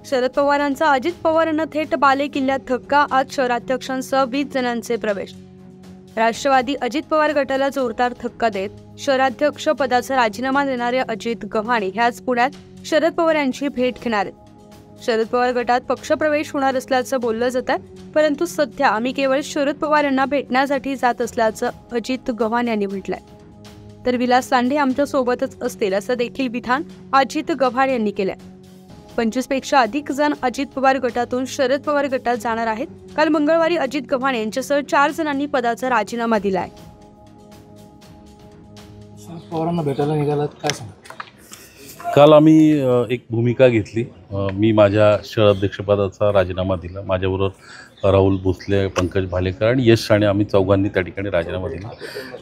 शरद पवारांचा अजित पवारांना थेट बालेकिल्ल्यात धक्का, आज शहराध्यक्षांसह 20 जणांचे प्रवेश। राष्ट्रवादी अजित पवार गटाला जोरदार धक्का देत शहराध्यक्ष पदाचा राजीनामा देणारे अजित गव्हाणे हे आज पुण्यात शरद पवार यांची भेट घेणार आहेत। शरद पवार गटात पक्षप्रवेश होणार असल्याचं बोललं जात आहे, परंतु सध्या आम्ही केवळ शरद पवार यांना भेटण्यासाठी जात असल्याचं अजित गव्हाणे यांनी म्हटलंय। तर विलास लांडे आमच्या सोबतच असतील असं देखील विधान अजित गव्हाणे यांनी केलंय। 25 पेक्षा अधिक जण अजित पवार गटातून शरद पवार गटात जाणार आहेत। काल मंगळवारी अजित गव्हाणे यांच्यासह 4 जणांनी पदाचा राजीनामा दिलाय। शरद पवारांना भेटायला निघालात, काय सांगा? काल आम्ही एक भूमिका घेतली। मी माझ्या शहराध्यक्षपदाचा राजीनामा दिला। माझ्याबरोबर राहुल भोसले, पंकज भालेकर आणि यश साने आम्ही चौघांनी त्या ठिकाणी राजीनामा दिला।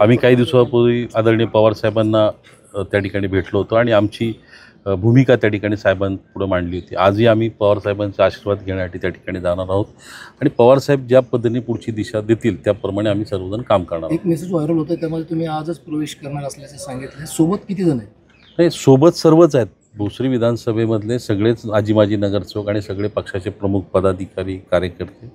आम्ही काही दिवसापूर्वी आदरणीय पवार साहेबांना त्या ठिकाणी भेटलो होतो आणि आमची भूमिका त्या ठिकाणी साहेबांपुढे मांडली होती। आजही आम्ही पवार साहेबांचा आशीर्वाद घेण्यासाठी त्या ठिकाणी जाणार आहोत आणि पवार साहेब ज्या पद्धतीने पुढची दिशा देतील त्याप्रमाणे आम्ही सर्वजण काम करणार आहोत। एक मेसेज व्हायरल होतं, त्यामध्ये तुम्ही आजच प्रवेश करणार असल्याचे सांगितले। सोबत किती जण आहेत? नाही, सोबत सर्वच आहेत। भोसरी विधानसभेमधले सगळेच आजी माजी नगरसेवक आणि सगळे पक्षाचे प्रमुख पदाधिकारी, कार्यकर्ते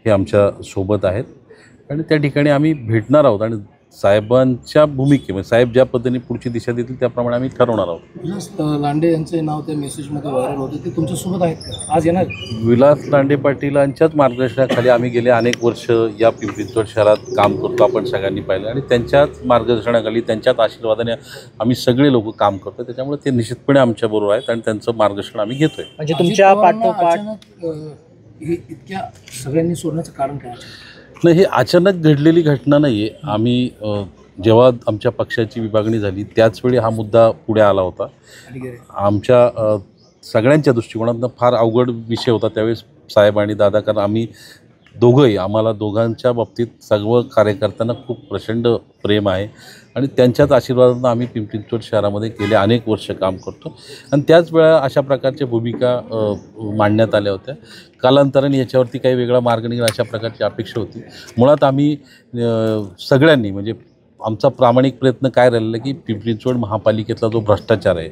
हे आमच्या सोबत आहेत आणि त्या ठिकाणी आम्ही भेटणार आहोत आणि साहेबांच्या भूमिकेमध्ये साहेब ज्या पद्धतीने पुढची दिशा देतील त्याप्रमाणे आम्ही ठरवणार आहोत। विलास लांडे यांचे नाव त्या मेसेजमध्ये व्हायरल होते, ते तुमच्यासोबत आहेत का? आज येणार? विलास लांडे पाटीलांच्याच मार्गदर्शनाखाली आम्ही गेले अनेक वर्ष या पिंपरी चिंचवड शहरात काम करतो, आपण सगळ्यांनी पाहिलं आणि त्यांच्याच मार्गदर्शनाखाली, त्यांच्याच आशीर्वादाने आम्ही सगळे लोक काम करतो। त्याच्यामुळे ते निश्चितपणे आमच्याबरोबर आहेत आणि त्यांचं मार्गदर्शन आम्ही घेतोय। म्हणजे तुमच्या पाठोपाठ हे इतक्या सगळ्यांनी सोडण्याचं कारण काय? नाही, हे अचानक घडलेली घटना नाही आहे। आम्ही जेव्हा आमच्या पक्षाची विभागणी झाली त्याचवेळी हा मुद्दा पुढे आला होता। आमच्या सगळ्यांच्या दृष्टिकोनातून फार अवघड विषय होता त्यावेळेस साहेब आणि दादा, कारण आम्ही दोघंही, आम्हाला दोघांच्या बाबतीत सर्व कार्यकर्त्यांना खूप प्रचंड प्रेम आहे आणि त्यांच्याच आशीर्वादानं आम्ही पिंपरी चिंचवड शहरामध्ये गेले अनेक वर्ष काम करतो आणि त्याच वेळा अशा प्रकारच्या भूमिका मांडण्यात आल्या होत्या। कालांतराने याच्यावरती काही वेगळा मार्ग निघेल अशा प्रकारची अपेक्षा होती। मुळात आम्ही सगळ्यांनी, म्हणजे आमचा प्रामाणिक प्रयत्न काय राहिलेला की पिंपरी चिंचवड महापालिकेतला जो भ्रष्टाचार आहे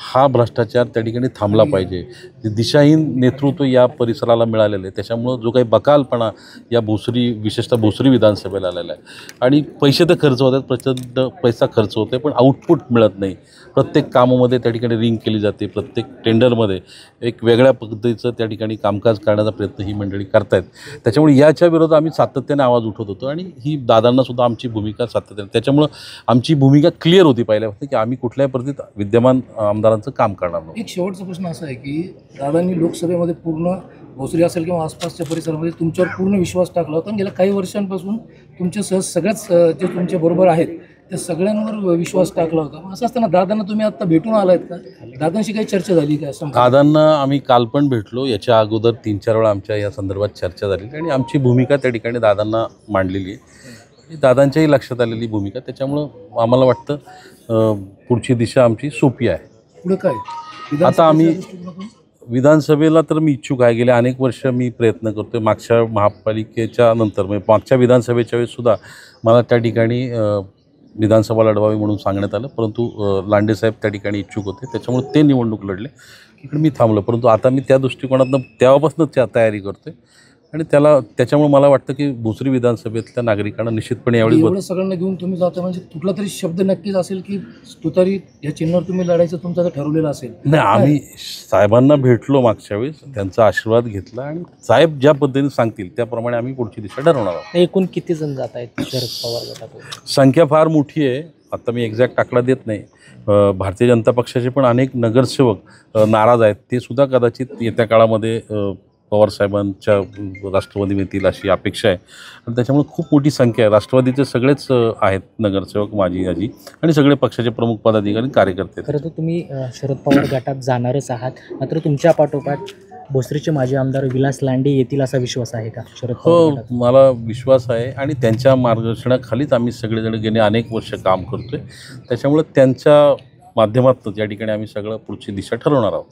हा भ्रष्टाचार त्या ठिकाणी थांबला पाहिजे। दिशाहीन नेतृत्व या परिसराला मिळालेलं आहे, त्याच्यामुळं जो काही बकालपणा या भोसरी, विशेषतः भोसरी विधानसभेला आलेला आहे आणि पैसे तर खर्च होतात, प्रचंड पैसा खर्च होते पण आउटपुट मिळत नाही। प्रत्येक कामामध्ये त्या ठिकाणी रिंग केली जाते, प्रत्येक टेंडरमध्ये एक वेगळ्या पद्धतीचं त्या ठिकाणी कामकाज करण्याचा प्रयत्न ही मंडळी करतायत। त्याच्यामुळे याच्या विरोधात आम्ही सातत्याने आवाज उठवत होतो आणि ही दादांनासुद्धा आमची भूमिका सातत्याने, त्याच्यामुळं आमची भूमिका क्लिअर होती पहिल्यापासून की आम्ही कुठल्याही पद्धतीत विद्यमान आमदारांचं काम करणार नाही। एक शेवटचा प्रश्न असा आहे की दादांनी लोकसभेमध्ये पूर्ण भोसरी असेल किंवा आसपासच्या परिसरामध्ये तुमच्यावर पूर्ण विश्वास टाकला होता आणि गेल्या काही वर्षांपासून तुमच्यासह सगळ्याच जे तुमच्या बरोबर आहेत त्या सगळ्यांवर विश्वास टाकला होता। असं असताना दादांना तुम्ही आता भेटून आलायत का? दादांशी काही चर्चा झाली का? दादांना आम्ही काल पण भेटलो, याच्या अगोदर 3-4 वेळा आमच्या या संदर्भात चर्चा झाली आणि आमची भूमिका त्या ठिकाणी दादांना मांडलेली आहे, दादांच्याही लक्षात आलेली भूमिका। त्याच्यामुळं आम्हाला वाटतं पुढची दिशा आमची सोपी आहे। पुढे काय आता आम्ही विधानसभेला तर मी इच्छुक आहे, गेले अनेक वर्ष मी प्रयत्न करतो आहे। मागच्या महापालिकेच्या नंतर, म्हणजे मागच्या विधानसभेच्या वेळेससुद्धा मला त्या ठिकाणी विधानसभा लढवावी म्हणून सांगण्यात आलं, परंतु लांडेसाहेब त्या ठिकाणी इच्छुक होते, त्याच्यामुळे ते निवडणूक लढले, इकडे मी थांबलो। परंतु आता मी त्या दृष्टिकोनातून तेव्हापासूनच तयारी करतो आहे आणि त्याच्यामुळे मला वाटतं की भोसरी विधानसभेतल्या नागरिकांना निश्चितपणे यावेळी एवढं सगळ्यांना घेऊन तुम्ही जाता म्हणजे कुठला तरी शब्द नक्कीच असेल की तुतारी या चिन्हावर तुम्ही लढायचं तुमचं ठरवलेलं असेल? नाही, आम्ही साहेबांना भेटलो मागच्या वेळेस, त्यांचा आशीर्वाद घेतला आणि साहेब ज्या पद्धतीने सांगतील त्याप्रमाणे आम्ही पुढची दिशा ठरवणार आहोत। एकूण किती जण जात आहेत शरद पवार गटातून? संख्या फार मोठी आहे, आता मी एक्झॅक्ट आकडा देत नाही। भारतीय जनता पक्षाचे पण अनेक नगरसेवक नाराज आहेत, ते सुद्धा कदाचित येत्या काळामध्ये पवारसाहेबांच्या राष्ट्रवादी येतील अशी अपेक्षा आहे आणि त्याच्यामुळे खूप मोठी संख्या आहे। राष्ट्रवादीचे सगळेच आहेत नगरसेवक, माजी आजी आणि सगळे पक्षाचे प्रमुख पदाधिकारी, कार्यकर्ते। खरं तर तुम्ही शरद पवार गटात जाणारच आहात, मात्र तुमच्या पाठोपाठ भोसरीचे माजी आमदार विलास लांडे येतील असा विश्वास आहे का शरद पवार गटात? हो, मला विश्वास आहे आणि त्यांच्या मार्गदर्शनाखालीच आम्ही सगळेजण गेले अनेक वर्ष काम करतो आहे, त्याच्यामुळे त्यांच्या माध्यमातून या ठिकाणी आम्ही सगळं पुढची दिशा ठरवणार आहोत।